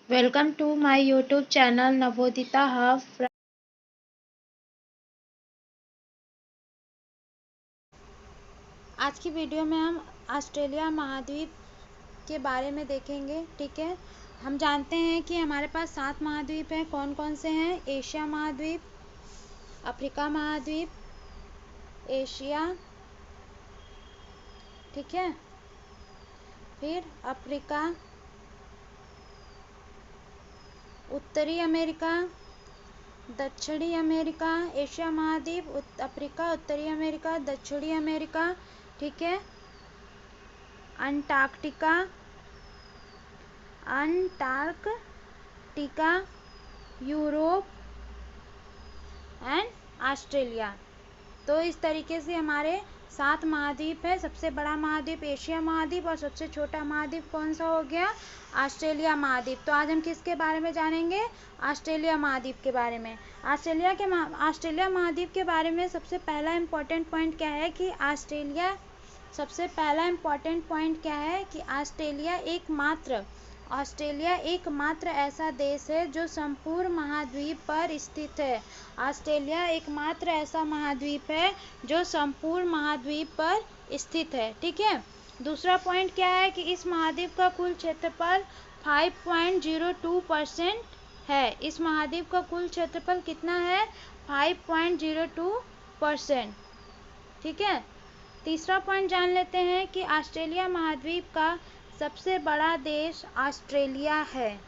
Welcome to my YouTube channel Navodita Half. आज की video में हम ऑस्ट्रेलिया महाद्वीप के बारे में देखेंगे। ठीक है, हम जानते हैं कि हमारे पास 7 महाद्वीप हैं। कौन कौन से हैं? एशिया महाद्वीप, अफ्रीका महाद्वीप, एशिया, ठीक है, फिर अफ्रीका, उत्तरी अमेरिका, दक्षिणी अमेरिका, एशिया महाद्वीप, अफ्रीका, उत्तरी अमेरिका, दक्षिणी अमेरिका, ठीक है, अंटार्कटिका, यूरोप एंड ऑस्ट्रेलिया। तो इस तरीके से हमारे 7 महाद्वीप है। सबसे बड़ा महाद्वीप एशिया महाद्वीप और सबसे छोटा महाद्वीप कौन सा हो गया? ऑस्ट्रेलिया महाद्वीप। तो आज हम किसके बारे में जानेंगे? ऑस्ट्रेलिया महाद्वीप के बारे में। ऑस्ट्रेलिया महाद्वीप के बारे में सबसे पहला इम्पोर्टेंट पॉइंट क्या है कि ऑस्ट्रेलिया एकमात्र ऐसा देश है जो संपूर्ण महाद्वीप पर स्थित है। ऑस्ट्रेलिया एकमात्र ऐसा महाद्वीप है जो संपूर्ण महाद्वीप पर स्थित है। ठीक है, दूसरा पॉइंट क्या है कि इस महाद्वीप का कुल क्षेत्रफल 5.02% है। इस महाद्वीप का कुल क्षेत्रफल कितना है? 5.02%। ठीक है, तीसरा पॉइंट जान लेते हैं कि ऑस्ट्रेलिया महाद्वीप का सबसे बड़ा देश ऑस्ट्रेलिया है।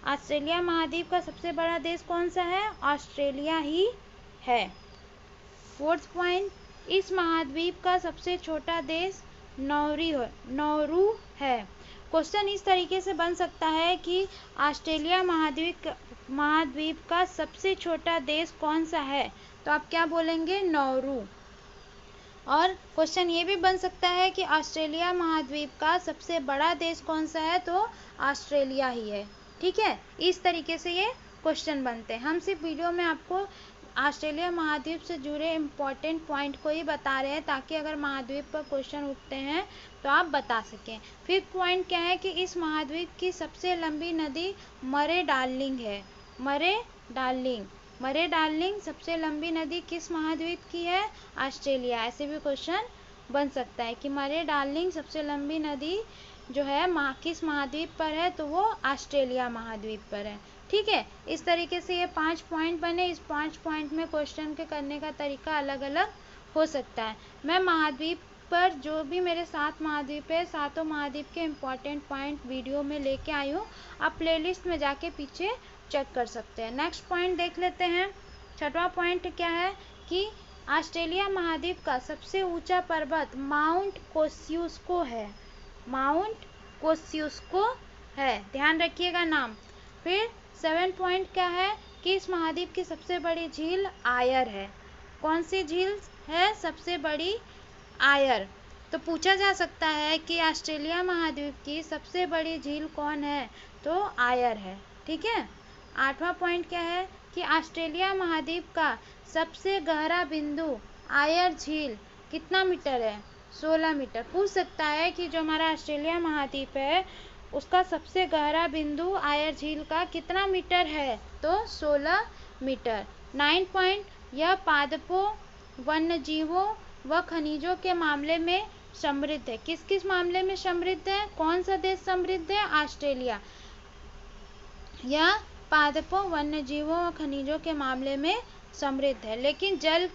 ऑस्ट्रेलिया महाद्वीप का सबसे बड़ा देश कौन सा है? ऑस्ट्रेलिया ही है। फोर्थ पॉइंट, इस महाद्वीप का सबसे छोटा देश नौरू है। क्वेश्चन इस तरीके से बन सकता है कि ऑस्ट्रेलिया महाद्वीप का सबसे छोटा देश कौन सा है? तो आप क्या बोलेंगे? नौरू। और क्वेश्चन ये भी बन सकता है कि ऑस्ट्रेलिया महाद्वीप का सबसे बड़ा देश कौन सा है? तो ऑस्ट्रेलिया ही है। ठीक है, इस तरीके से ये क्वेश्चन बनते हैं। हम सिर्फ वीडियो में आपको ऑस्ट्रेलिया महाद्वीप से जुड़े इम्पोर्टेंट पॉइंट को ही बता रहे हैं ताकि अगर महाद्वीप पर क्वेश्चन उठते हैं तो आप बता सकें। फिफ्थ पॉइंट क्या है कि इस महाद्वीप की सबसे लंबी नदी मरे डार्लिंग है। मरे डार्लिंग सबसे लंबी नदी किस महाद्वीप की है? ऑस्ट्रेलिया। ऐसे भी क्वेश्चन बन सकता है कि मरे डार्लिंग सबसे लंबी नदी जो है किस महाद्वीप पर है? तो वो ऑस्ट्रेलिया महाद्वीप पर है। ठीक है, इस तरीके से ये 5 पॉइंट बने। इस 5 पॉइंट में क्वेश्चन के करने का तरीका अलग अलग हो सकता है। मैं महाद्वीप पर जो भी मेरे 7 महाद्वीप है, 7 महाद्वीप के इम्पोर्टेंट पॉइंट वीडियो में लेके आई हूँ। आप प्लेलिस्ट में जाके पीछे चेक कर सकते हैं। नेक्स्ट पॉइंट देख लेते हैं। छठवां पॉइंट क्या है कि ऑस्ट्रेलिया महाद्वीप का सबसे ऊंचा पर्वत माउंट कोस्सियुस्को है। ध्यान रखिएगा नाम। फिर 7 पॉइंट क्या है कि इस महाद्वीप की सबसे बड़ी झील आयर है। कौन सी झील है सबसे बड़ी? आयर। तो पूछा जा सकता है कि ऑस्ट्रेलिया महाद्वीप की सबसे बड़ी झील कौन है? तो आयर है। ठीक है, 8वां पॉइंट क्या है कि ऑस्ट्रेलिया महाद्वीप का सबसे गहरा बिंदु आयर झील कितना मीटर है? 16 मीटर। पूछ सकता है कि जो हमारा ऑस्ट्रेलिया महाद्वीप है उसका सबसे गहरा बिंदु आयर झील का कितना मीटर है? तो 16 मीटर। 9 पॉइंट, यह पादपों, वन्यजीवों व खनिजों के मामले में समृद्ध है। किस किस मामले में समृद्ध है? कौन सा देश समृद्ध है? ऑस्ट्रेलिया। यह पादपों, वन्यजीवों और खनिजों के मामले में समृद्ध है। लेकिन जल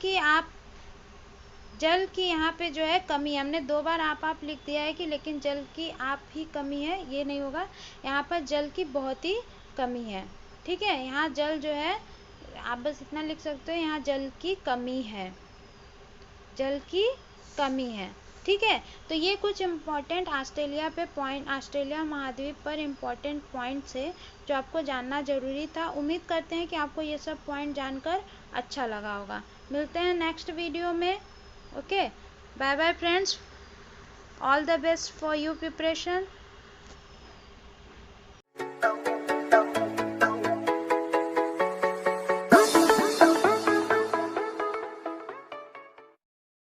की यहाँ पे जो है कमी है। हमने 2 बार आप लिख दिया है कि लेकिन जल की आप ही कमी है, ये नहीं होगा। यहाँ पर जल की बहुत ही कमी है। ठीक है, यहाँ जल जो है आप बस इतना लिख सकते हो, यहाँ जल की कमी है। ठीक है, तो ये कुछ इम्पोर्टेंट ऑस्ट्रेलिया महाद्वीप पर इम्पोर्टेंट पॉइंट्स है जो आपको जानना ज़रूरी था। उम्मीद करते हैं कि आपको ये सब पॉइंट जानकर अच्छा लगा होगा। मिलते हैं नेक्स्ट वीडियो में। Okay, bye bye friends, all the best for your preparation.